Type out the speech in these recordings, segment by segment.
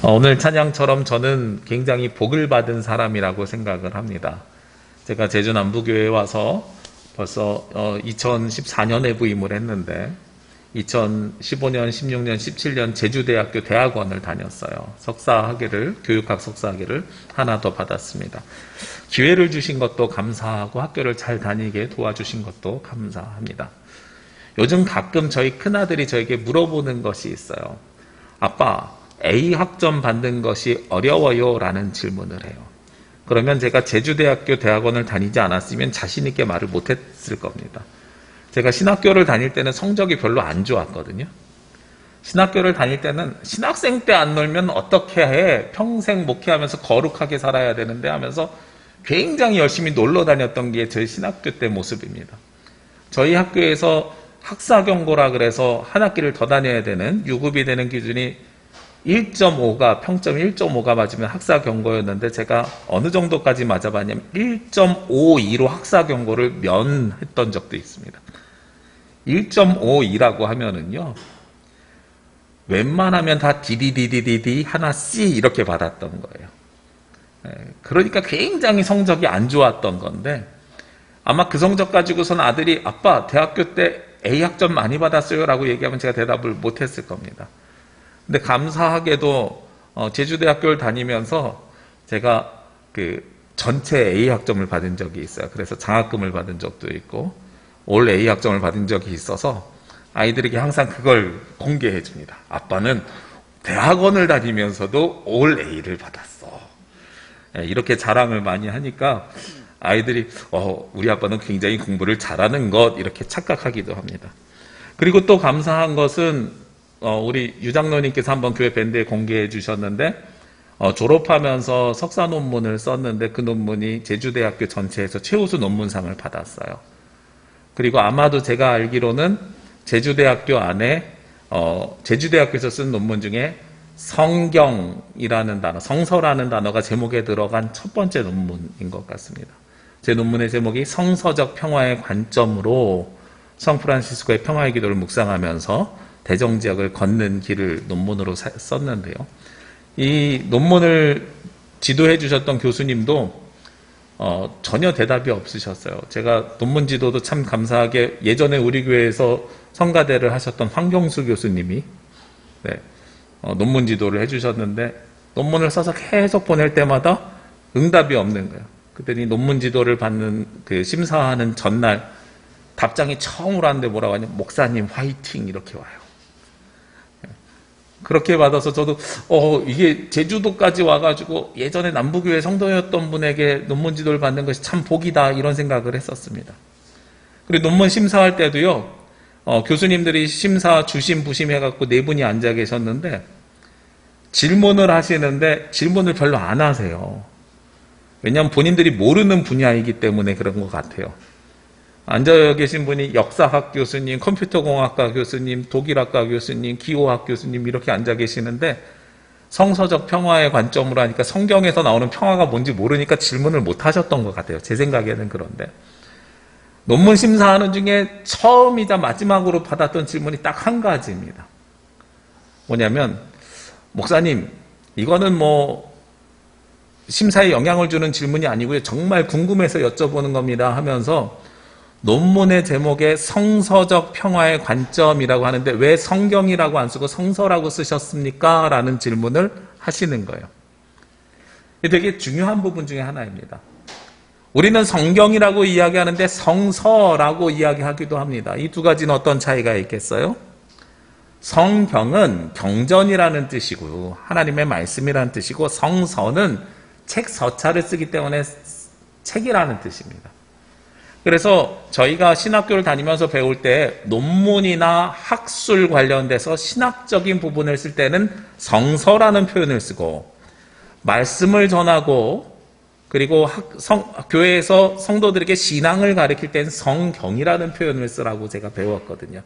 오늘 찬양처럼 저는 굉장히 복을 받은 사람이라고 생각을 합니다. 제가 제주 남부교회에 와서 벌써 2014년에 부임을 했는데 2015년, 16년, 17년 제주대학교 대학원을 다녔어요. 석사학위를, 교육학 석사학위를 하나 더 받았습니다. 기회를 주신 것도 감사하고 학교를 잘 다니게 도와주신 것도 감사합니다. 요즘 가끔 저희 큰아들이 저에게 물어보는 것이 있어요. 아빠, A학점 받는 것이 어려워요? 라는 질문을 해요. 그러면 제가 제주대학교 대학원을 다니지 않았으면 자신 있게 말을 못했을 겁니다. 제가 신학교를 다닐 때는 성적이 별로 안 좋았거든요. 신학교를 다닐 때는 신학생 때 안 놀면 어떻게 해? 평생 목회하면서 거룩하게 살아야 되는데 하면서 굉장히 열심히 놀러 다녔던 게 제 신학교 때 모습입니다. 저희 학교에서 학사경고라 그래서 한 학기를 더 다녀야 되는, 유급이 되는 기준이 1.5가 평점 1.5가 맞으면 학사경고였는데 제가 어느 정도까지 맞아봤냐면 1.52로 학사경고를 면했던 적도 있습니다. 1.52라고 하면은요, 웬만하면 다 디디디디디디 하나 C 이렇게 받았던 거예요. 그러니까 굉장히 성적이 안 좋았던 건데, 아마 그 성적 가지고선 아들이 아빠 대학교 때 A학점 많이 받았어요 라고 얘기하면 제가 대답을 못했을 겁니다. 근데 감사하게도 제주대학교를 다니면서 제가 그 전체 A학점을 받은 적이 있어요. 그래서 장학금을 받은 적도 있고 올 A학점을 받은 적이 있어서 아이들에게 항상 그걸 공개해 줍니다. 아빠는 대학원을 다니면서도 올 A를 받았어. 이렇게 자랑을 많이 하니까 아이들이 우리 아빠는 굉장히 공부를 잘하는 것 이렇게 착각하기도 합니다. 그리고 또 감사한 것은 우리 유장로님께서 한번 교회 밴드에 공개해 주셨는데 졸업하면서 석사 논문을 썼는데 그 논문이 제주대학교 전체에서 최우수 논문상을 받았어요. 그리고 아마도 제가 알기로는 제주대학교 안에 제주대학교에서 쓴 논문 중에 성경이라는 단어, 성서라는 단어가 제목에 들어간 첫 번째 논문인 것 같습니다. 제 논문의 제목이 성서적 평화의 관점으로 성프란시스코의 평화의 기도를 묵상하면서 대정지역을 걷는 길을 논문으로 썼는데요. 이 논문을 지도해 주셨던 교수님도 전혀 대답이 없으셨어요. 제가 논문 지도도 참 감사하게 예전에 우리 교회에서 성가대를 하셨던 황경수 교수님이 논문 지도를 해주셨는데 논문을 써서 계속 보낼 때마다 응답이 없는 거예요. 그랬더니 논문 지도를 받는 그 심사하는 전날 답장이 처음으로 왔는데 뭐라고 하냐면 목사님 화이팅 이렇게 와요. 그렇게 받아서 저도 이게 제주도까지 와가지고 예전에 남부교회 성도였던 분에게 논문 지도를 받는 것이 참 복이다 이런 생각을 했었습니다. 그리고 논문 심사할 때도요, 교수님들이 심사 주심 부심 해갖고 네 분이 앉아 계셨는데 질문을 하시는데 질문을 별로 안 하세요. 왜냐하면 본인들이 모르는 분야이기 때문에 그런 것 같아요. 앉아 계신 분이 역사학 교수님, 컴퓨터공학과 교수님, 독일학과 교수님, 기호학 교수님 이렇게 앉아 계시는데 성서적 평화의 관점으로 하니까 성경에서 나오는 평화가 뭔지 모르니까 질문을 못 하셨던 것 같아요. 제 생각에는. 그런데 논문 심사하는 중에 처음이자 마지막으로 받았던 질문이 딱 한 가지입니다. 뭐냐면 목사님 이거는 심사에 영향을 주는 질문이 아니고요. 정말 궁금해서 여쭤보는 겁니다 하면서 논문의 제목에 성서적 평화의 관점이라고 하는데 왜 성경이라고 안 쓰고 성서라고 쓰셨습니까? 라는 질문을 하시는 거예요. 이게 되게 중요한 부분 중에 하나입니다. 우리는 성경이라고 이야기하는데 성서라고 이야기하기도 합니다. 이 두 가지는 어떤 차이가 있겠어요? 성경은 경전이라는 뜻이고 하나님의 말씀이라는 뜻이고 성서는 책 서자를 쓰기 때문에 책이라는 뜻입니다. 그래서 저희가 신학교를 다니면서 배울 때 논문이나 학술 관련돼서 신학적인 부분을 쓸 때는 성서라는 표현을 쓰고 말씀을 전하고 그리고 교회에서 성도들에게 신앙을 가르칠 때는 성경이라는 표현을 쓰라고 제가 배웠거든요.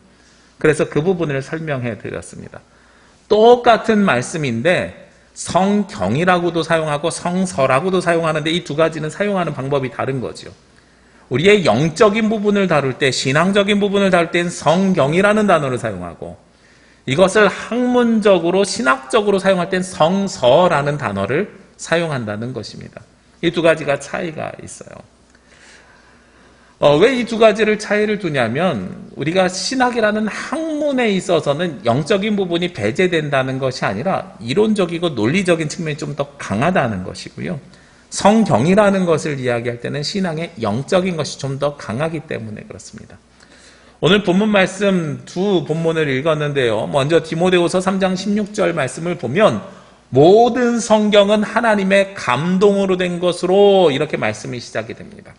그래서 그 부분을 설명해 드렸습니다. 똑같은 말씀인데 성경이라고도 사용하고 성서라고도 사용하는데 이 두 가지는 사용하는 방법이 다른 거죠. 우리의 영적인 부분을 다룰 때, 신앙적인 부분을 다룰 때는 성경이라는 단어를 사용하고 이것을 학문적으로 신학적으로 사용할 땐 성서라는 단어를 사용한다는 것입니다. 이 두 가지가 차이가 있어요. 왜 이 두 가지를 차이를 두냐면 우리가 신학이라는 학문에 있어서는 영적인 부분이 배제된다는 것이 아니라 이론적이고 논리적인 측면이 좀 더 강하다는 것이고요. 성경이라는 것을 이야기할 때는 신앙의 영적인 것이 좀 더 강하기 때문에 그렇습니다. 오늘 본문 말씀 두 본문을 읽었는데요. 먼저 디모데후서 3장 16절 말씀을 보면 모든 성경은 하나님의 감동으로 된 것으로 이렇게 말씀이 시작이 됩니다.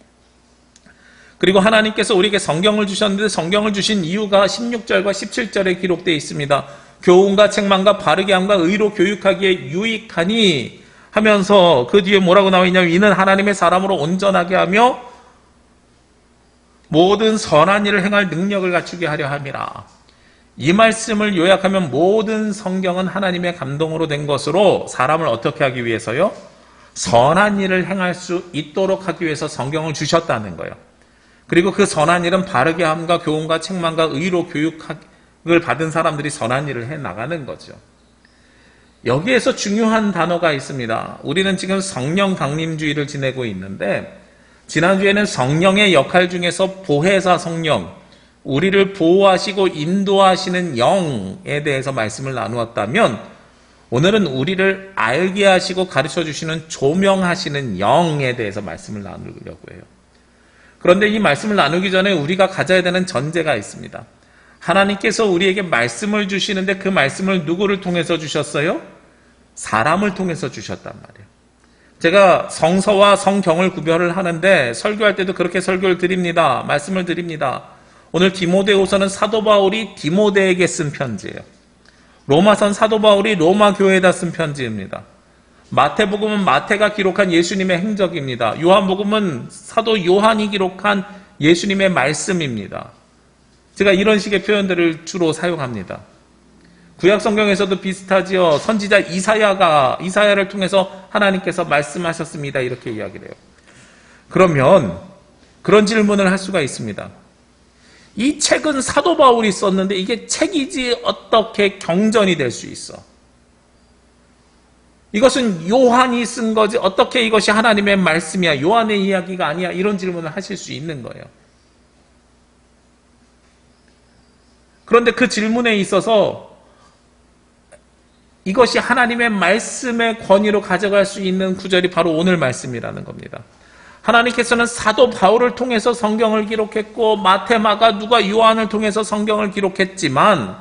그리고 하나님께서 우리에게 성경을 주셨는데 성경을 주신 이유가 16절과 17절에 기록되어 있습니다. 교훈과 책망과 바르게 함과 의로 교육하기에 유익하니 하면서 그 뒤에 뭐라고 나와 있냐면 이는 하나님의 사람으로 온전하게 하며 모든 선한 일을 행할 능력을 갖추게 하려 함이라. 이 말씀을 요약하면 모든 성경은 하나님의 감동으로 된 것으로 사람을 어떻게 하기 위해서요? 선한 일을 행할 수 있도록 하기 위해서 성경을 주셨다는 거예요. 그리고 그 선한 일은 바르게 함과 교훈과 책망과 의로 교육을 받은 사람들이 선한 일을 해나가는 거죠. 여기에서 중요한 단어가 있습니다. 우리는 지금 성령 강림주의를 지내고 있는데 지난주에는 성령의 역할 중에서 보혜사 성령, 우리를 보호하시고 인도하시는 영에 대해서 말씀을 나누었다면 오늘은 우리를 알게 하시고 가르쳐 주시는 조명하시는 영에 대해서 말씀을 나누려고 해요. 그런데 이 말씀을 나누기 전에 우리가 가져야 되는 전제가 있습니다. 하나님께서 우리에게 말씀을 주시는데 그 말씀을 누구를 통해서 주셨어요? 사람을 통해서 주셨단 말이에요. 제가 성서와 성경을 구별을 하는데 설교할 때도 그렇게 설교를 드립니다. 말씀을 드립니다. 오늘 디모데후서는 사도 바울이 디모데에게 쓴 편지예요. 로마선 사도 바울이 로마 교회에다 쓴 편지입니다. 마태복음은 마태가 기록한 예수님의 행적입니다. 요한복음은 사도 요한이 기록한 예수님의 말씀입니다. 제가 이런 식의 표현들을 주로 사용합니다. 구약 성경에서도 비슷하지요. 선지자 이사야를 통해서 하나님께서 말씀하셨습니다. 이렇게 이야기를 해요. 그러면 그런 질문을 할 수가 있습니다. 이 책은 사도 바울이 썼는데 이게 책이지 어떻게 경전이 될 수 있어? 이것은 요한이 쓴 거지 어떻게 이것이 하나님의 말씀이야? 요한의 이야기가 아니야? 이런 질문을 하실 수 있는 거예요. 그런데 그 질문에 있어서 이것이 하나님의 말씀의 권위로 가져갈 수 있는 구절이 바로 오늘 말씀이라는 겁니다. 하나님께서는 사도 바울을 통해서 성경을 기록했고 마태, 마가, 누가, 요한을 통해서 성경을 기록했지만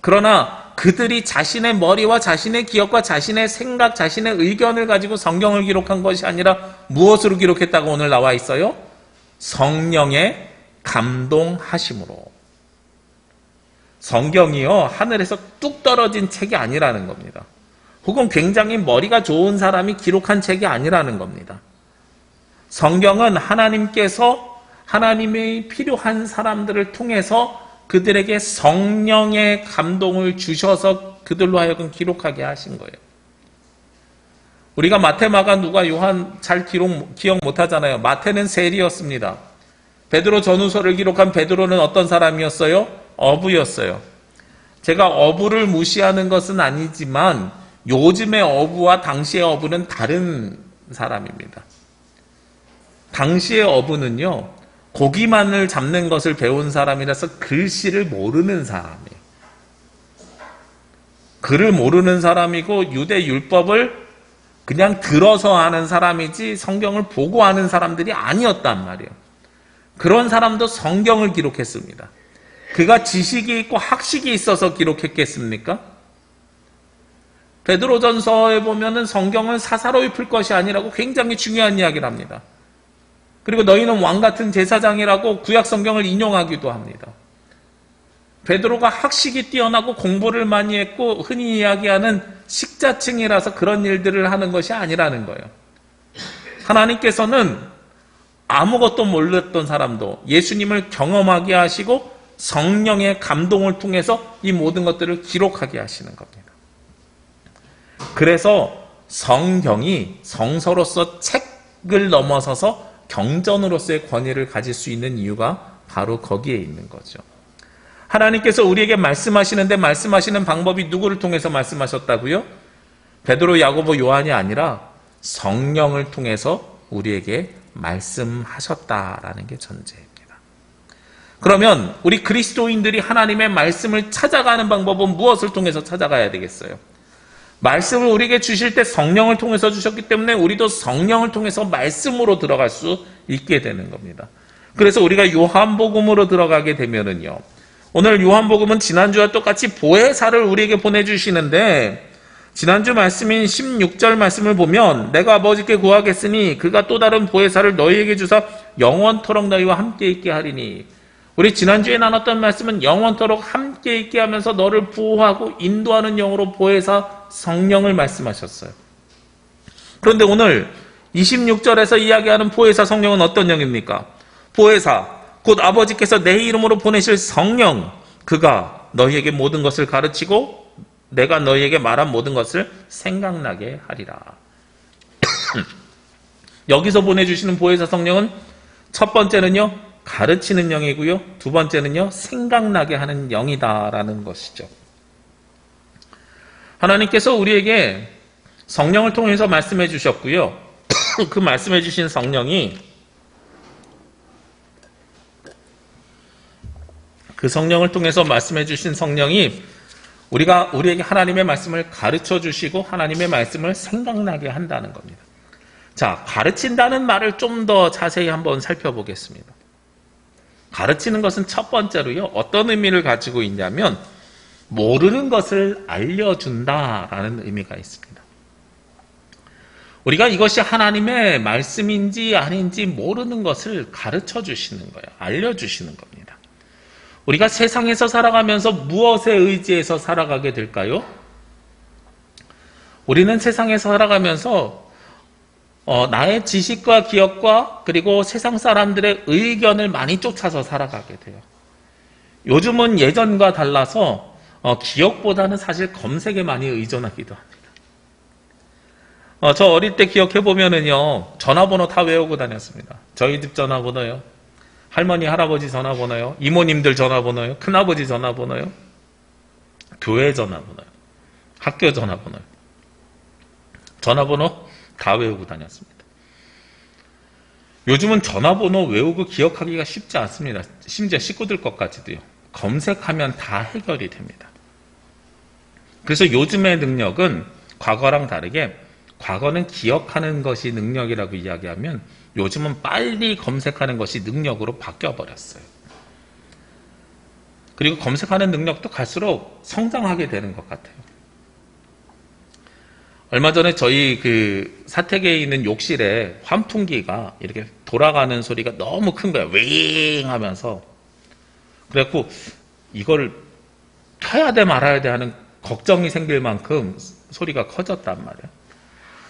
그러나 그들이 자신의 머리와 자신의 기억과 자신의 생각, 자신의 의견을 가지고 성경을 기록한 것이 아니라 무엇으로 기록했다고 오늘 나와 있어요? 성령의 감동하심으로. 성경이요, 하늘에서 뚝 떨어진 책이 아니라는 겁니다. 혹은 굉장히 머리가 좋은 사람이 기록한 책이 아니라는 겁니다. 성경은 하나님께서 하나님의 필요한 사람들을 통해서 그들에게 성령의 감동을 주셔서 그들로 하여금 기록하게 하신 거예요. 우리가 마태, 마가, 누가, 요한 잘 기억 못하잖아요. 마태는 세리였습니다. 베드로 전후서를 기록한 베드로는 어떤 사람이었어요? 어부였어요. 제가 어부를 무시하는 것은 아니지만 요즘의 어부와 당시의 어부는 다른 사람입니다. 당시의 어부는요, 고기만을 잡는 것을 배운 사람이라서 글씨를 모르는 사람이에요. 글을 모르는 사람이고 유대 율법을 그냥 들어서 아는 사람이지 성경을 보고 아는 사람들이 아니었단 말이에요. 그런 사람도 성경을 기록했습니다. 그가 지식이 있고 학식이 있어서 기록했겠습니까? 베드로전서에 보면은 성경은 사사로이 풀 것이 아니라고 굉장히 중요한 이야기를 합니다. 그리고 너희는 왕 같은 제사장이라고 구약 성경을 인용하기도 합니다. 베드로가 학식이 뛰어나고 공부를 많이 했고 흔히 이야기하는 식자층이라서 그런 일들을 하는 것이 아니라는 거예요. 하나님께서는 아무것도 몰랐던 사람도 예수님을 경험하게 하시고 성령의 감동을 통해서 이 모든 것들을 기록하게 하시는 겁니다. 그래서 성경이 성서로서 책을 넘어서서 경전으로서의 권위를 가질 수 있는 이유가 바로 거기에 있는 거죠. 하나님께서 우리에게 말씀하시는데 말씀하시는 방법이 누구를 통해서 말씀하셨다고요? 베드로, 야고보, 요한이 아니라 성령을 통해서 우리에게 말씀하셨다라는 게 전제입니다. 그러면 우리 그리스도인들이 하나님의 말씀을 찾아가는 방법은 무엇을 통해서 찾아가야 되겠어요? 말씀을 우리에게 주실 때 성령을 통해서 주셨기 때문에 우리도 성령을 통해서 말씀으로 들어갈 수 있게 되는 겁니다. 그래서 우리가 요한복음으로 들어가게 되면은요, 오늘 요한복음은 지난주와 똑같이 보혜사를 우리에게 보내주시는데, 지난주 말씀인 16절 말씀을 보면 내가 아버지께 구하겠으니 그가 또 다른 보혜사를 너희에게 주사 영원토록 너희와 함께 있게 하리니, 우리 지난주에 나눴던 말씀은 영원토록 함께 있게 하면서 너를 보호하고 인도하는 영으로 보혜사 성령을 말씀하셨어요. 그런데 오늘 26절에서 이야기하는 보혜사 성령은 어떤 영입니까? 보혜사, 곧 아버지께서 내 이름으로 보내실 성령, 그가 너희에게 모든 것을 가르치고 내가 너희에게 말한 모든 것을 생각나게 하리라. 여기서 보내주시는 보혜사 성령은 첫 번째는요, 가르치는 영이고요, 두 번째는요, 생각나게 하는 영이다라는 것이죠. 하나님께서 우리에게 성령을 통해서 말씀해 주셨고요. 그 말씀해 주신 성령이, 그 성령을 통해서 말씀해 주신 성령이 우리에게 하나님의 말씀을 가르쳐 주시고 하나님의 말씀을 생각나게 한다는 겁니다. 자, 가르친다는 말을 좀 더 자세히 한번 살펴보겠습니다. 가르치는 것은 첫 번째로요, 어떤 의미를 가지고 있냐면 모르는 것을 알려준다라는 의미가 있습니다. 우리가 이것이 하나님의 말씀인지 아닌지 모르는 것을 가르쳐 주시는 거예요. 알려주시는 겁니다. 우리가 세상에서 살아가면서 무엇에 의지해서 살아가게 될까요? 우리는 세상에서 살아가면서 나의 지식과 기억과 그리고 세상 사람들의 의견을 많이 쫓아서 살아가게 돼요. 요즘은 예전과 달라서 기억보다는 사실 검색에 많이 의존하기도 합니다. 저 어릴 때 기억해보면은요, 전화번호 다 외우고 다녔습니다. 저희 집 전화번호요, 할머니, 할아버지 전화번호요, 이모님들 전화번호요, 큰아버지 전화번호요, 교회 전화번호요, 학교 전화번호요. 전화번호 다 외우고 다녔습니다. 요즘은 전화번호 외우고 기억하기가 쉽지 않습니다. 심지어 식구들 것까지도요. 검색하면 다 해결이 됩니다. 그래서 요즘의 능력은 과거랑 다르게, 과거는 기억하는 것이 능력이라고 이야기하면 요즘은 빨리 검색하는 것이 능력으로 바뀌어버렸어요. 그리고 검색하는 능력도 갈수록 성장하게 되는 것 같아요. 얼마 전에 저희 그 사택에 있는 욕실에 환풍기가 이렇게 돌아가는 소리가 너무 큰 거예요. 윙 하면서. 그래갖고 이걸 켜야 돼 말아야 돼 하는 걱정이 생길 만큼 소리가 커졌단 말이에요.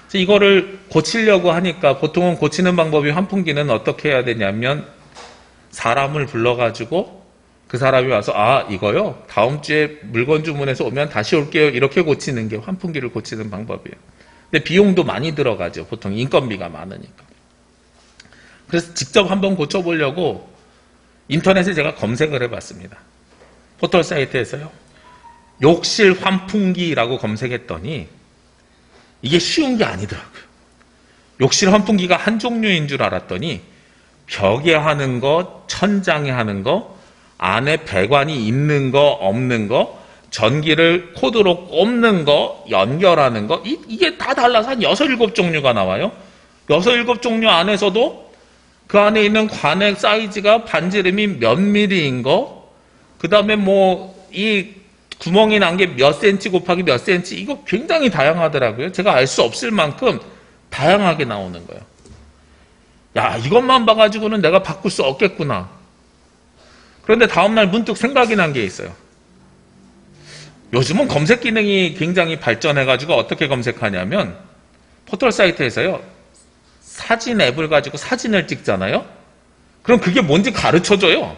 그래서 이거를 고치려고 하니까 보통은 고치는 방법이, 환풍기는 어떻게 해야 되냐면 사람을 불러가지고 그 사람이 와서 이거요? 다음 주에 물건 주문해서 오면 다시 올게요. 이렇게 고치는 게 환풍기를 고치는 방법이에요. 근데 비용도 많이 들어가죠. 보통 인건비가 많으니까. 그래서 직접 한번 고쳐보려고 인터넷에 제가 검색을 해봤습니다. 포털 사이트에서요, 욕실 환풍기라고 검색했더니 이게 쉬운 게 아니더라고요. 욕실 환풍기가 한 종류인 줄 알았더니 벽에 하는 거, 천장에 하는 거, 안에 배관이 있는 거, 없는 거, 전기를 코드로 꼽는 거, 연결하는 거, 이게 다 달라서 한 6, 7종류가 나와요. 6, 7종류 안에서도 그 안에 있는 관의 사이즈가 반지름이 몇 미리인 거, 그 다음에 이 구멍이 난 게 몇 센치 곱하기 몇 센치, 이거 굉장히 다양하더라고요. 제가 알 수 없을 만큼 다양하게 나오는 거예요. 야, 이것만 봐가지고는 내가 바꿀 수 없겠구나. 그런데 다음날 문득 생각이 난 게 있어요. 요즘은 검색 기능이 굉장히 발전해가지고 어떻게 검색하냐면 포털 사이트에서요, 사진 앱을 가지고 사진을 찍잖아요. 그럼 그게 뭔지 가르쳐줘요.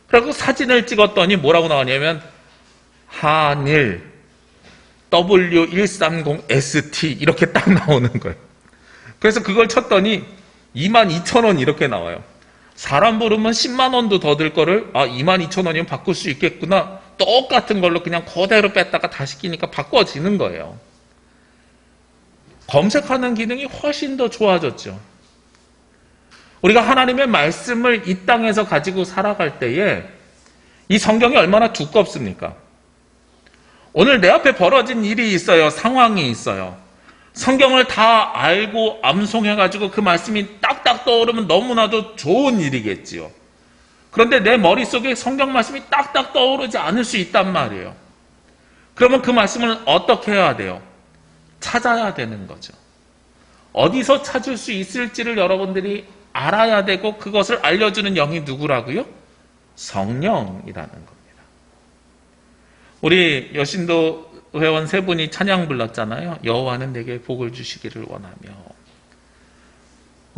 그리고 사진을 찍었더니 뭐라고 나오냐면 한일 W130ST 이렇게 딱 나오는 거예요. 그래서 그걸 쳤더니 22,000원 이렇게 나와요. 사람 부르면 10만 원도 더 들 거를 22,000원이면 바꿀 수 있겠구나. 똑같은 걸로 그냥 그대로 뺐다가 다시 끼니까 바꿔지는 거예요. 검색하는 기능이 훨씬 더 좋아졌죠. 우리가 하나님의 말씀을 이 땅에서 가지고 살아갈 때에 이 성경이 얼마나 두껍습니까? 오늘 내 앞에 벌어진 일이 있어요. 상황이 있어요. 성경을 다 알고 암송해가지고 그 말씀이 딱딱 떠오르면 너무나도 좋은 일이겠지요. 그런데 내 머릿속에 성경 말씀이 딱딱 떠오르지 않을 수 있단 말이에요. 그러면 그 말씀을 어떻게 해야 돼요? 찾아야 되는 거죠. 어디서 찾을 수 있을지를 여러분들이 알아야 되고 그것을 알려주는 영이 누구라고요? 성령이라는 겁니다. 우리 여신도 회원 세 분이 찬양 불렀잖아요. 여호와는 내게 복을 주시기를 원하며.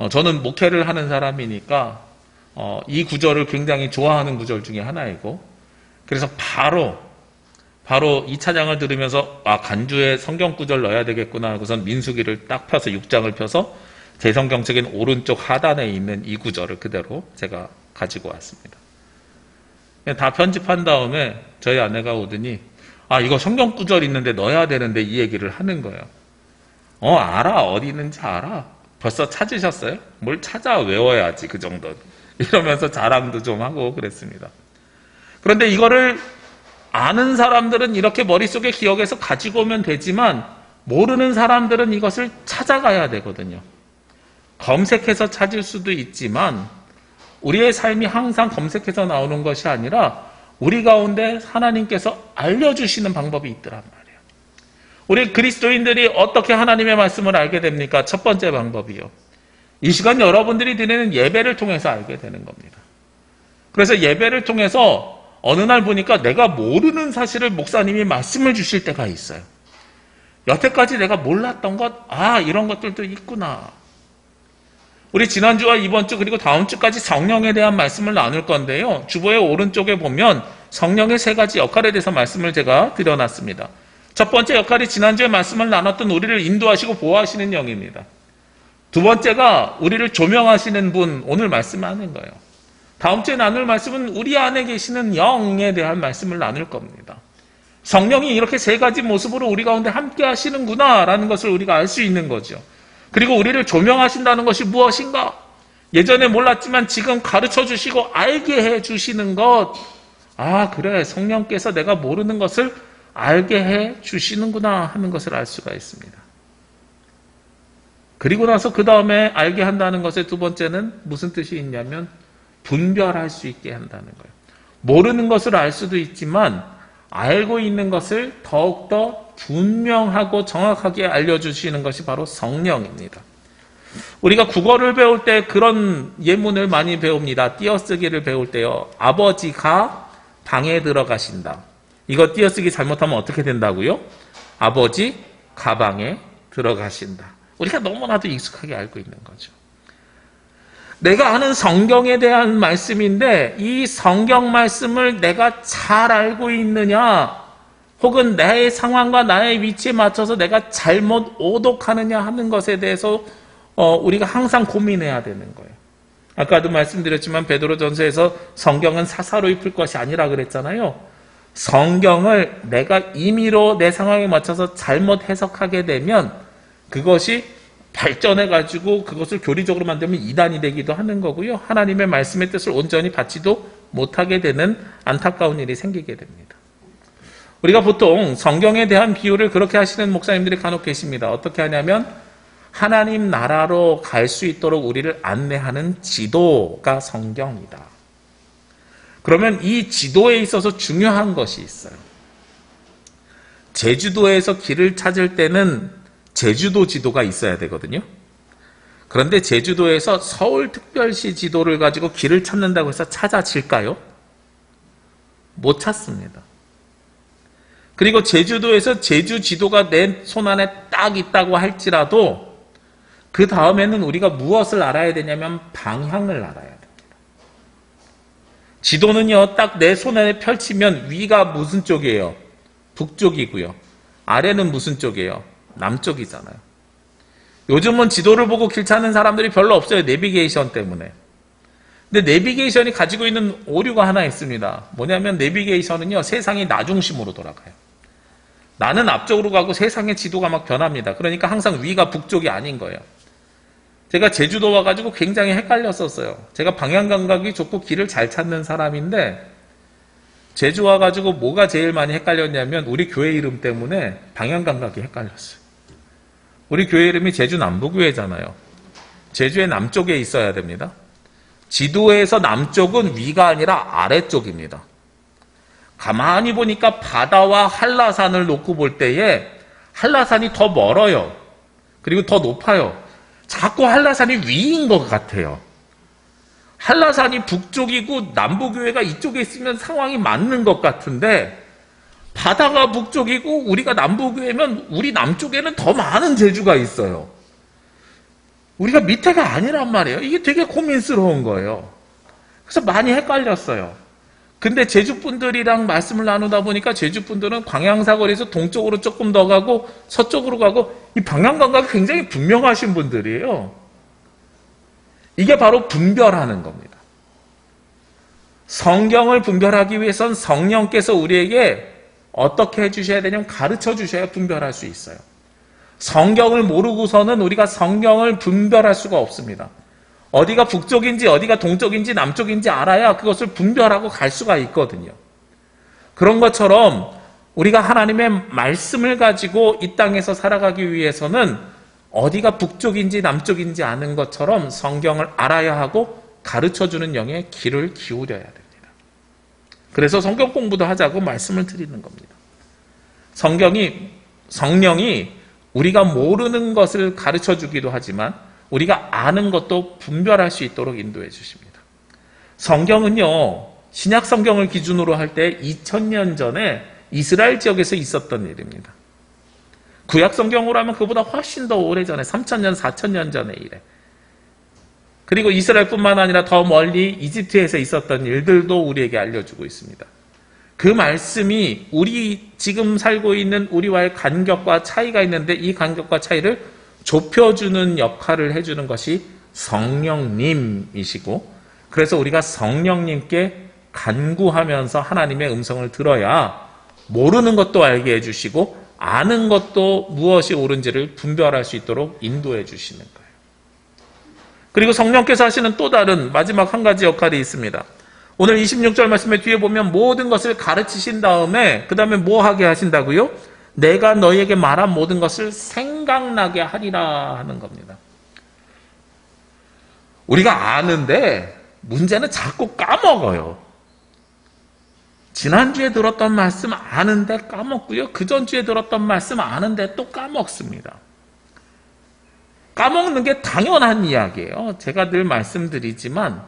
저는 목회를 하는 사람이니까 이 구절을 굉장히 좋아하는 구절 중에 하나이고, 그래서 바로 이 찬양을 들으면서 간주에 성경 구절 넣어야 되겠구나 하고선 민수기를 딱 펴서 6장을 펴서 제 성경책인 오른쪽 하단에 있는 이 구절을 그대로 제가 가지고 왔습니다. 다 편집한 다음에 저희 아내가 오더니 이거 성경 구절 있는데 넣어야 되는데 이 얘기를 하는 거예요. 알아. 어디 있는지 알아. 벌써 찾으셨어요? 뭘 찾아 외워야지 그 정도는. 이러면서 자랑도 좀 하고 그랬습니다. 그런데 이거를 아는 사람들은 이렇게 머릿속에 기억해서 가지고 오면 되지만 모르는 사람들은 이것을 찾아가야 되거든요. 검색해서 찾을 수도 있지만 우리의 삶이 항상 검색해서 나오는 것이 아니라 우리 가운데 하나님께서 알려주시는 방법이 있더란 말이에요. 우리 그리스도인들이 어떻게 하나님의 말씀을 알게 됩니까? 첫 번째 방법이요. 이 시간 여러분들이 드리는 예배를 통해서 알게 되는 겁니다. 그래서 예배를 통해서 어느 날 보니까 내가 모르는 사실을 목사님이 말씀을 주실 때가 있어요. 여태까지 내가 몰랐던 것, 이런 것들도 있구나. 우리 지난주와 이번주 그리고 다음주까지 성령에 대한 말씀을 나눌 건데요. 주보의 오른쪽에 보면 성령의 세 가지 역할에 대해서 말씀을 제가 드려놨습니다. 첫 번째 역할이 지난주에 말씀을 나눴던 우리를 인도하시고 보호하시는 영입니다. 두 번째가 우리를 조명하시는 분, 오늘 말씀하는 거예요. 다음 주에 나눌 말씀은 우리 안에 계시는 영에 대한 말씀을 나눌 겁니다. 성령이 이렇게 세 가지 모습으로 우리 가운데 함께 하시는구나 라는 것을 우리가 알 수 있는 거죠. 그리고 우리를 조명하신다는 것이 무엇인가? 예전에 몰랐지만 지금 가르쳐 주시고 알게 해 주시는 것. 그래. 성령께서 내가 모르는 것을 알게 해 주시는구나 하는 것을 알 수가 있습니다. 그리고 나서 그 다음에 알게 한다는 것의 두 번째는 무슨 뜻이 있냐면 분별할 수 있게 한다는 거예요. 모르는 것을 알 수도 있지만 알고 있는 것을 더욱더 분명하고 정확하게 알려주시는 것이 바로 성령입니다. 우리가 국어를 배울 때 그런 예문을 많이 배웁니다. 띄어쓰기를 배울 때요. 아버지가 방에 들어가신다. 이거 띄어쓰기 잘못하면 어떻게 된다고요? 아버지 가방에 들어가신다. 우리가 너무나도 익숙하게 알고 있는 거죠. 내가 아는 성경에 대한 말씀인데 이 성경 말씀을 내가 잘 알고 있느냐, 혹은 나의 상황과 나의 위치에 맞춰서 내가 잘못 오독하느냐 하는 것에 대해서 우리가 항상 고민해야 되는 거예요. 아까도 말씀드렸지만 베드로전서에서 성경은 사사로이 풀 것이 아니라 그랬잖아요. 성경을 내가 임의로 내 상황에 맞춰서 잘못 해석하게 되면 그것이 발전해가지고 그것을 교리적으로 만들면 이단이 되기도 하는 거고요. 하나님의 말씀의 뜻을 온전히 받지도 못하게 되는 안타까운 일이 생기게 됩니다. 우리가 보통 성경에 대한 비유를 그렇게 하시는 목사님들이 간혹 계십니다. 어떻게 하냐면 하나님 나라로 갈 수 있도록 우리를 안내하는 지도가 성경이다. 그러면 이 지도에 있어서 중요한 것이 있어요. 제주도에서 길을 찾을 때는 제주도 지도가 있어야 되거든요. 그런데 제주도에서 서울특별시 지도를 가지고 길을 찾는다고 해서 찾아질까요? 못 찾습니다. 그리고 제주도에서 제주 지도가 내 손안에 딱 있다고 할지라도 그 다음에는 우리가 무엇을 알아야 되냐면 방향을 알아야 됩니다. 지도는요, 딱 내 손안에 펼치면 위가 무슨 쪽이에요? 북쪽이고요. 아래는 무슨 쪽이에요? 남쪽이잖아요. 요즘은 지도를 보고 길 찾는 사람들이 별로 없어요. 내비게이션 때문에. 근데 내비게이션이 가지고 있는 오류가 하나 있습니다. 뭐냐면 내비게이션은요, 세상이 나 중심으로 돌아가요. 나는 앞쪽으로 가고 세상의 지도가 막 변합니다. 그러니까 항상 위가 북쪽이 아닌 거예요. 제가 제주도 와가지고 굉장히 헷갈렸었어요. 제가 방향 감각이 좋고 길을 잘 찾는 사람인데 제주 와가지고 뭐가 제일 많이 헷갈렸냐면 우리 교회 이름 때문에 방향 감각이 헷갈렸어요. 우리 교회 이름이 제주 남부교회잖아요. 제주의 남쪽에 있어야 됩니다. 지도에서 남쪽은 위가 아니라 아래쪽입니다. 가만히 보니까 바다와 한라산을 놓고 볼 때에 한라산이 더 멀어요. 그리고 더 높아요. 자꾸 한라산이 위인 것 같아요. 한라산이 북쪽이고 남부교회가 이쪽에 있으면 상황이 맞는 것 같은데 바다가 북쪽이고 우리가 남부교회면 우리 남쪽에는 더 많은 제주가 있어요. 우리가 밑에가 아니란 말이에요. 이게 되게 고민스러운 거예요. 그래서 많이 헷갈렸어요. 근데 제주분들이랑 말씀을 나누다 보니까 제주분들은 광양사거리에서 동쪽으로 조금 더 가고 서쪽으로 가고 이 방향감각이 굉장히 분명하신 분들이에요. 이게 바로 분별하는 겁니다. 성경을 분별하기 위해선 성령께서 우리에게 어떻게 해주셔야 되냐면 가르쳐 주셔야 분별할 수 있어요. 성경을 모르고서는 우리가 성경을 분별할 수가 없습니다. 어디가 북쪽인지 어디가 동쪽인지 남쪽인지 알아야 그것을 분별하고 갈 수가 있거든요. 그런 것처럼 우리가 하나님의 말씀을 가지고 이 땅에서 살아가기 위해서는 어디가 북쪽인지 남쪽인지 아는 것처럼 성경을 알아야 하고 가르쳐주는 영의 귀를 기울여야 됩니다. 그래서 성경 공부도 하자고 말씀을 드리는 겁니다. 성령이 우리가 모르는 것을 가르쳐주기도 하지만 우리가 아는 것도 분별할 수 있도록 인도해 주십니다. 성경은요, 신약 성경을 기준으로 할 때 2000년 전에 이스라엘 지역에서 있었던 일입니다. 구약 성경으로 하면 그보다 훨씬 더 오래전에 3000년, 4000년 전의 일에. 그리고 이스라엘뿐만 아니라 더 멀리 이집트에서 있었던 일들도 우리에게 알려주고 있습니다. 그 말씀이 우리 지금 살고 있는 우리와의 간격과 차이가 있는데 이 간격과 차이를 좁혀주는 역할을 해주는 것이 성령님이시고 그래서 우리가 성령님께 간구하면서 하나님의 음성을 들어야 모르는 것도 알게 해주시고 아는 것도 무엇이 옳은지를 분별할 수 있도록 인도해 주시는 거예요. 그리고 성령께서 하시는 또 다른 마지막 한 가지 역할이 있습니다. 오늘 26절 말씀의 뒤에 보면 모든 것을 가르치신 다음에 그 다음에 뭐 하게 하신다고요? 내가 너희에게 말한 모든 것을 생각나게 하리라 하는 겁니다. 우리가 아는데 문제는 자꾸 까먹어요. 지난주에 들었던 말씀 아는데 까먹고요. 그 전주에 들었던 말씀 아는데 또 까먹습니다. 까먹는 게 당연한 이야기예요. 제가 늘 말씀드리지만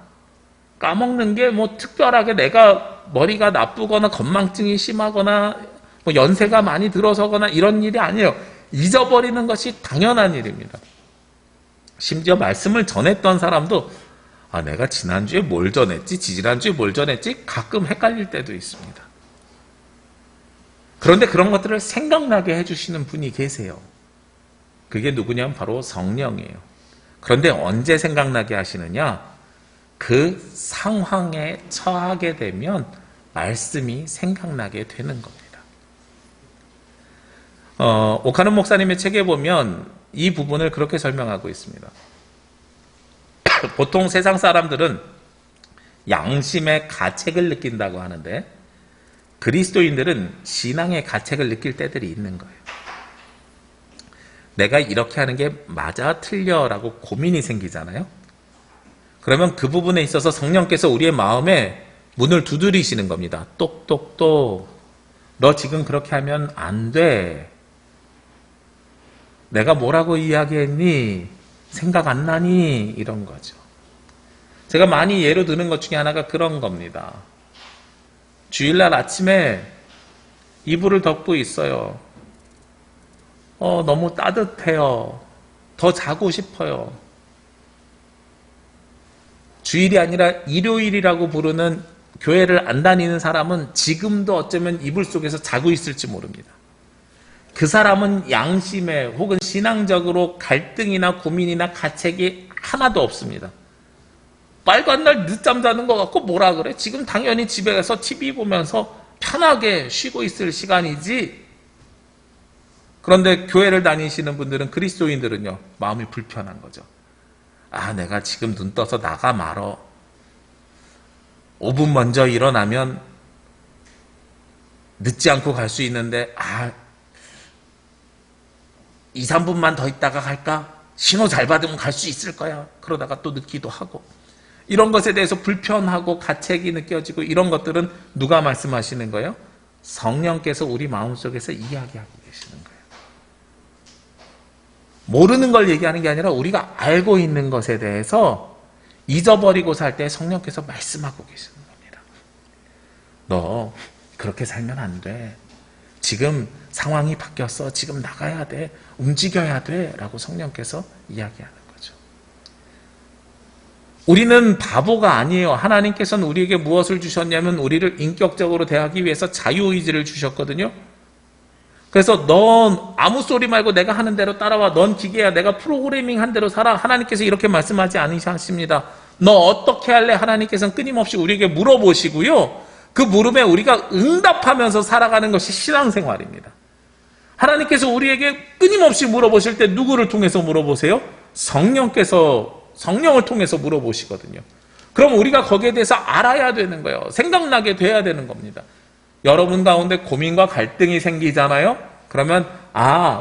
까먹는 게 뭐 특별하게 내가 머리가 나쁘거나 건망증이 심하거나 뭐 연세가 많이 들어서거나 이런 일이 아니에요. 잊어버리는 것이 당연한 일입니다. 심지어 말씀을 전했던 사람도 내가 지난주에 뭘 전했지? 지지난주에 뭘 전했지? 가끔 헷갈릴 때도 있습니다. 그런데 그런 것들을 생각나게 해주시는 분이 계세요. 그게 누구냐면 바로 성령이에요. 그런데 언제 생각나게 하시느냐? 그 상황에 처하게 되면 말씀이 생각나게 되는 겁니다. 오카는 목사님의 책에 보면 이 부분을 그렇게 설명하고 있습니다. 보통 세상 사람들은 양심의 가책을 느낀다고 하는데 그리스도인들은 신앙의 가책을 느낄 때들이 있는 거예요. 내가 이렇게 하는 게 맞아 틀려 라고 고민이 생기잖아요. 그러면 그 부분에 있어서 성령께서 우리의 마음에 문을 두드리시는 겁니다. 똑똑똑 너 지금 그렇게 하면 안 돼. 내가 뭐라고 이야기했니? 생각 안 나니? 이런 거죠. 제가 많이 예로 드는 것 중에 하나가 그런 겁니다. 주일날 아침에 이불을 덮고 있어요. 너무 따뜻해요. 더 자고 싶어요. 주일이 아니라 일요일이라고 부르는 교회를 안 다니는 사람은 지금도 어쩌면 이불 속에서 자고 있을지 모릅니다. 그 사람은 양심에 혹은 신앙적으로 갈등이나 고민이나 가책이 하나도 없습니다. 말도 안 날 늦잠 자는 것 같고 뭐라 그래? 지금 당연히 집에 가서 TV 보면서 편하게 쉬고 있을 시간이지. 그런데 교회를 다니시는 분들은, 그리스도인들은요, 마음이 불편한 거죠. 아, 내가 지금 눈 떠서 나가 말어. 5분 먼저 일어나면 늦지 않고 갈 수 있는데, 2, 3분만 더 있다가 갈까? 신호 잘 받으면 갈 수 있을 거야. 그러다가 또 늦기도 하고. 이런 것에 대해서 불편하고 가책이 느껴지고, 이런 것들은 누가 말씀하시는 거예요? 성령께서 우리 마음속에서 이야기하고 계시는 거예요. 모르는 걸 얘기하는 게 아니라 우리가 알고 있는 것에 대해서 잊어버리고 살 때 성령께서 말씀하고 계시는 겁니다. 너 그렇게 살면 안 돼. 지금 상황이 바뀌었어. 지금 나가야 돼. 움직여야 돼. 라고 성령께서 이야기하는 거죠. 우리는 바보가 아니에요. 하나님께서는 우리에게 무엇을 주셨냐면 우리를 인격적으로 대하기 위해서 자유의지를 주셨거든요. 그래서 넌 아무 소리 말고 내가 하는 대로 따라와. 넌 기계야. 내가 프로그래밍 한 대로 살아. 하나님께서 이렇게 말씀하지 않으셨습니다. 너 어떻게 할래? 하나님께서는 끊임없이 우리에게 물어보시고요. 그 물음에 우리가 응답하면서 살아가는 것이 신앙생활입니다. 하나님께서 우리에게 끊임없이 물어보실 때 누구를 통해서 물어보세요? 성령을 통해서 물어보시거든요. 그럼 우리가 거기에 대해서 알아야 되는 거예요. 생각나게 돼야 되는 겁니다. 여러분 가운데 고민과 갈등이 생기잖아요. 그러면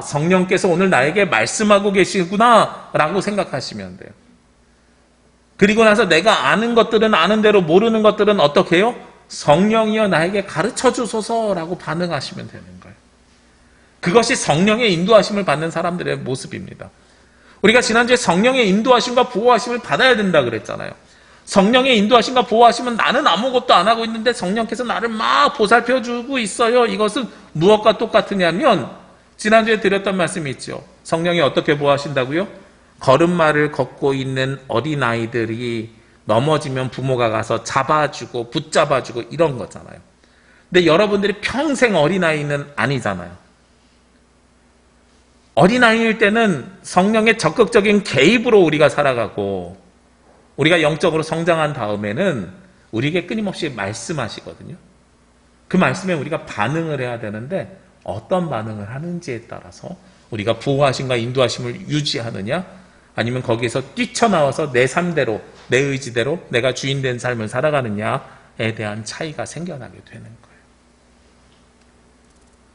성령께서 오늘 나에게 말씀하고 계시구나 라고 생각하시면 돼요. 그리고 나서 내가 아는 것들은 아는 대로 모르는 것들은 어떻게 해요? 성령이여 나에게 가르쳐 주소서라고 반응하시면 되는 거예요. 그것이 성령의 인도하심을 받는 사람들의 모습입니다. 우리가 지난주에 성령의 인도하심과 보호하심을 받아야 된다 그랬잖아요. 성령의 인도하심과 보호하심은 나는 아무것도 안 하고 있는데 성령께서 나를 막 보살펴주고 있어요. 이것은 무엇과 똑같으냐면 지난주에 드렸던 말씀이 있죠. 성령이 어떻게 보호하신다고요? 걸음마를 걷고 있는 어린아이들이 넘어지면 부모가 가서 잡아주고 붙잡아주고 이런 거잖아요. 근데 여러분들이 평생 어린아이는 아니잖아요. 어린아이일 때는 성령의 적극적인 개입으로 우리가 살아가고 우리가 영적으로 성장한 다음에는 우리에게 끊임없이 말씀하시거든요. 그 말씀에 우리가 반응을 해야 되는데 어떤 반응을 하는지에 따라서 우리가 보호하심과 인도하심을 유지하느냐 아니면 거기에서 뛰쳐나와서 내 삶대로 내 의지대로 내가 주인된 삶을 살아가느냐에 대한 차이가 생겨나게 되는 거예요.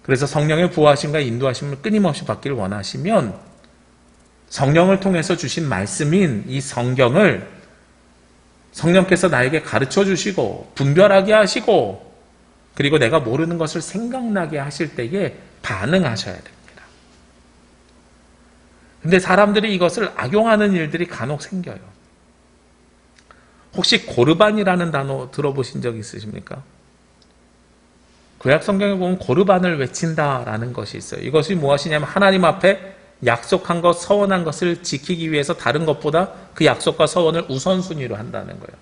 그래서 성령의 보호하심과 인도하심을 끊임없이 받기를 원하시면 성령을 통해서 주신 말씀인 이 성경을 성령께서 나에게 가르쳐 주시고 분별하게 하시고 그리고 내가 모르는 것을 생각나게 하실 때에 반응하셔야 됩니다. 근데 사람들이 이것을 악용하는 일들이 간혹 생겨요. 혹시 고르반이라는 단어 들어보신 적 있으십니까? 구약 성경에 보면 고르반을 외친다라는 것이 있어요. 이것이 무엇이냐면 하나님 앞에 약속한 것, 서원한 것을 지키기 위해서 다른 것보다 그 약속과 서원을 우선순위로 한다는 거예요.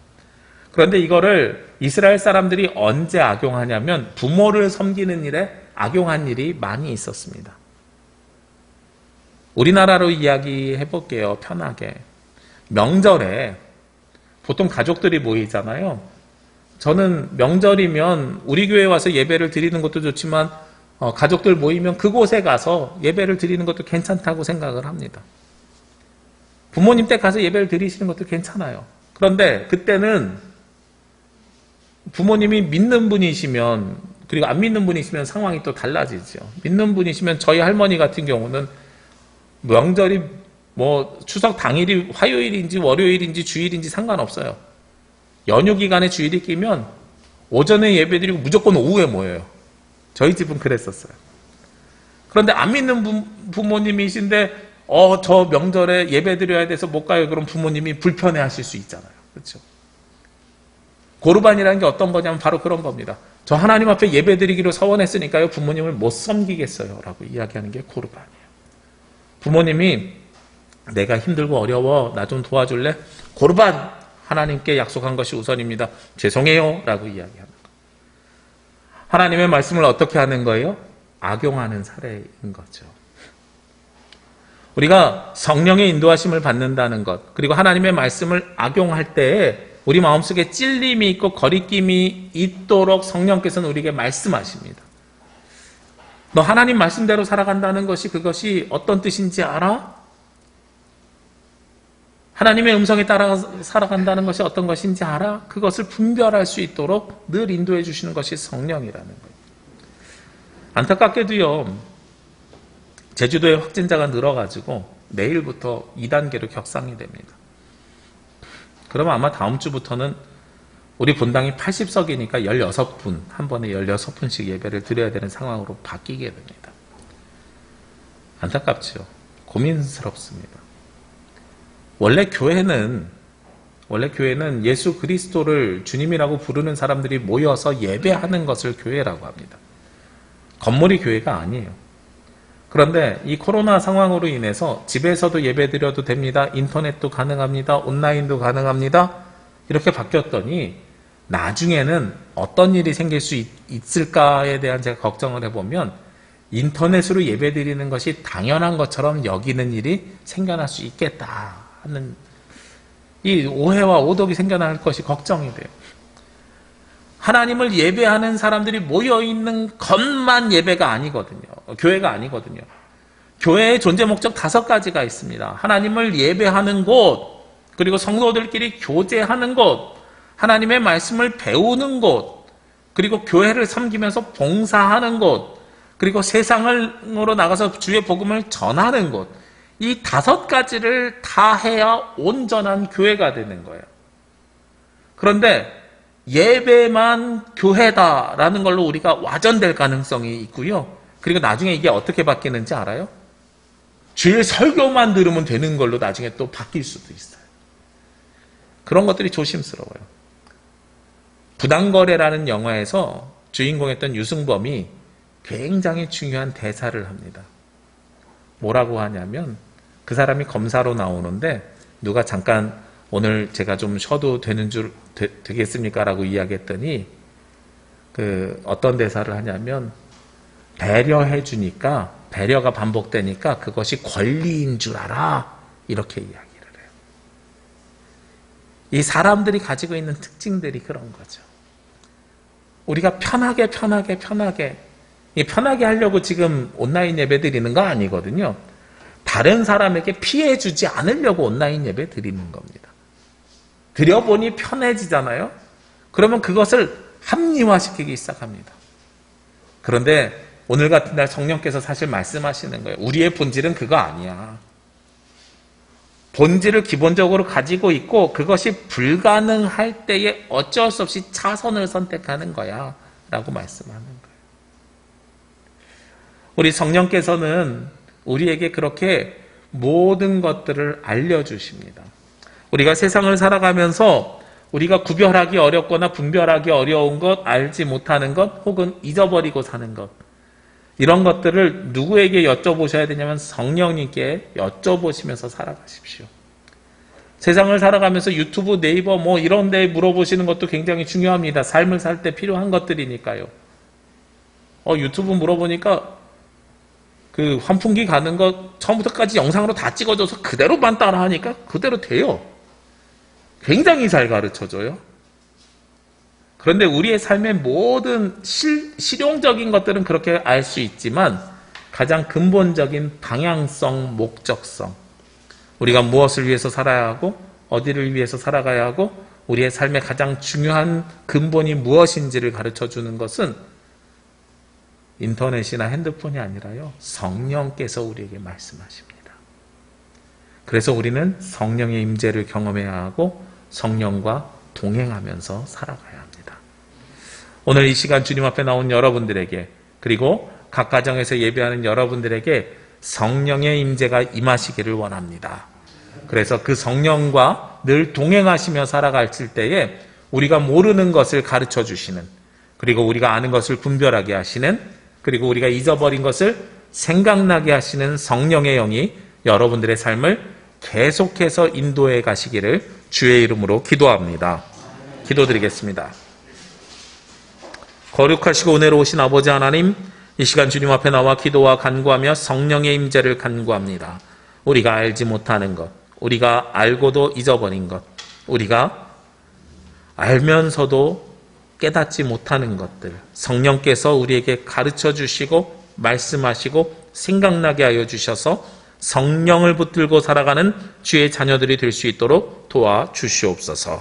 그런데 이거를 이스라엘 사람들이 언제 악용하냐면 부모를 섬기는 일에 악용한 일이 많이 있었습니다. 우리나라로 이야기해 볼게요. 편하게. 명절에 보통 가족들이 모이잖아요. 저는 명절이면 우리 교회에 와서 예배를 드리는 것도 좋지만 가족들 모이면 그곳에 가서 예배를 드리는 것도 괜찮다고 생각을 합니다. 부모님 댁 가서 예배를 드리시는 것도 괜찮아요. 그런데 그때는 부모님이 믿는 분이시면 그리고 안 믿는 분이시면 상황이 또 달라지죠. 믿는 분이시면 저희 할머니 같은 경우는 명절이 추석 당일이 화요일인지 월요일인지 주일인지 상관없어요. 연휴 기간에 주일이 끼면 오전에 예배드리고 무조건 오후에 모여요. 저희 집은 그랬었어요. 그런데 안 믿는 부모님이신데 저 명절에 예배드려야 돼서 못 가요. 그럼 부모님이 불편해 하실 수 있잖아요. 그렇죠? 고르반이라는 게 어떤 거냐면 바로 그런 겁니다. 저 하나님 앞에 예배드리기로 서원했으니까요. 부모님을 못 섬기겠어요. 라고 이야기하는 게 고르반이에요. 부모님이 내가 힘들고 어려워. 나 좀 도와줄래? 고르반! 하나님께 약속한 것이 우선입니다. 죄송해요. 라고 이야기하는 거예요. 하나님의 말씀을 어떻게 하는 거예요? 악용하는 사례인 거죠. 우리가 성령의 인도하심을 받는다는 것, 그리고 하나님의 말씀을 악용할 때에 우리 마음속에 찔림이 있고 거리낌이 있도록 성령께서는 우리에게 말씀하십니다. 너 하나님 말씀대로 살아간다는 것이 그것이 어떤 뜻인지 알아? 하나님의 음성에 따라 살아간다는 것이 어떤 것인지 알아? 그것을 분별할 수 있도록 늘 인도해 주시는 것이 성령이라는 거예요. 안타깝게도요, 제주도에 확진자가 늘어가지고 내일부터 2단계로 격상이 됩니다. 그러면 아마 다음 주부터는 우리 본당이 80석이니까 16분, 한 번에 16분씩 예배를 드려야 되는 상황으로 바뀌게 됩니다. 안타깝죠. 고민스럽습니다. 원래 교회는 예수 그리스도를 주님이라고 부르는 사람들이 모여서 예배하는 것을 교회라고 합니다. 건물이 교회가 아니에요. 그런데 이 코로나 상황으로 인해서 집에서도 예배 드려도 됩니다. 인터넷도 가능합니다. 온라인도 가능합니다. 이렇게 바뀌었더니 나중에는 어떤 일이 생길 수 있을까에 대한 제가 걱정을 해보면 인터넷으로 예배 드리는 것이 당연한 것처럼 여기는 일이 생겨날 수 있겠다 하는 이 오해와 오독이 생겨날 것이 걱정이 돼요. 하나님을 예배하는 사람들이 모여있는 것만 예배가 아니거든요. 교회가 아니거든요. 교회의 존재 목적 5가지가 있습니다. 하나님을 예배하는 곳, 그리고 성도들끼리 교제하는 곳, 하나님의 말씀을 배우는 곳, 그리고 교회를 섬기면서 봉사하는 곳, 그리고 세상으로 나가서 주의 복음을 전하는 곳. 이 5가지를 다 해야 온전한 교회가 되는 거예요. 그런데 예배만 교회다라는 걸로 우리가 와전될 가능성이 있고요. 그리고 나중에 이게 어떻게 바뀌는지 알아요? 주의 설교만 들으면 되는 걸로 나중에 또 바뀔 수도 있어요. 그런 것들이 조심스러워요. 부당거래라는 영화에서 주인공이었던 유승범이 굉장히 중요한 대사를 합니다. 뭐라고 하냐면 그 사람이 검사로 나오는데 누가 잠깐 오늘 제가 좀 쉬어도 되겠습니까? 라고 이야기했더니 어떤 대사를 하냐면 배려해 주니까 배려가 반복되니까 그것이 권리인 줄 알아. 이렇게 이야기를 해요. 이 사람들이 가지고 있는 특징들이 그런 거죠. 우리가 편하게 하려고 지금 온라인 예배 드리는 거 아니거든요. 다른 사람에게 피해 주지 않으려고 온라인 예배 드리는 겁니다. 드려보니 편해지잖아요. 그러면 그것을 합리화시키기 시작합니다. 그런데 오늘 같은 날 성령께서 사실 말씀하시는 거예요. 우리의 본질은 그거 아니야. 본질을 기본적으로 가지고 있고 그것이 불가능할 때에 어쩔 수 없이 차선을 선택하는 거야 라고 말씀하는 거예요. 우리 성령께서는 우리에게 그렇게 모든 것들을 알려주십니다. 우리가 세상을 살아가면서 우리가 구별하기 어렵거나 분별하기 어려운 것, 알지 못하는 것, 혹은 잊어버리고 사는 것, 이런 것들을 누구에게 여쭤보셔야 되냐면 성령님께 여쭤보시면서 살아가십시오. 세상을 살아가면서 유튜브, 네이버 뭐 이런 데 물어보시는 것도 굉장히 중요합니다. 삶을 살 때 필요한 것들이니까요. 유튜브 물어보니까 그 환풍기 가는 거 처음부터까지 영상으로 다 찍어줘서 그대로만 따라하니까 그대로 돼요. 굉장히 잘 가르쳐줘요. 그런데 우리의 삶의 모든 실용적인 것들은 그렇게 알 수 있지만 가장 근본적인 방향성, 목적성, 우리가 무엇을 위해서 살아야 하고 어디를 위해서 살아가야 하고 우리의 삶의 가장 중요한 근본이 무엇인지를 가르쳐주는 것은 인터넷이나 핸드폰이 아니라요, 성령께서 우리에게 말씀하십니다. 그래서 우리는 성령의 임재를 경험해야 하고 성령과 동행하면서 살아가야 합니다. 오늘 이 시간 주님 앞에 나온 여러분들에게, 그리고 각 가정에서 예배하는 여러분들에게 성령의 임재가 임하시기를 원합니다. 그래서 그 성령과 늘 동행하시며 살아갈 때에 우리가 모르는 것을 가르쳐 주시는, 그리고 우리가 아는 것을 분별하게 하시는, 그리고 우리가 잊어버린 것을 생각나게 하시는 성령의 영이 여러분들의 삶을 계속해서 인도해 가시기를 주의 이름으로 기도합니다. 기도드리겠습니다. 거룩하시고 은혜로우신 아버지 하나님, 이 시간 주님 앞에 나와 기도와 간구하며 성령의 임재를 간구합니다. 우리가 알지 못하는 것, 우리가 알고도 잊어버린 것, 우리가 알면서도 깨닫지 못하는 것들, 성령께서 우리에게 가르쳐 주시고 말씀하시고 생각나게 하여 주셔서 성령을 붙들고 살아가는 주의 자녀들이 될 수 있도록 도와주시옵소서.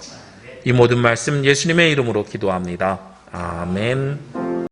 이 모든 말씀 예수님의 이름으로 기도합니다. 아멘.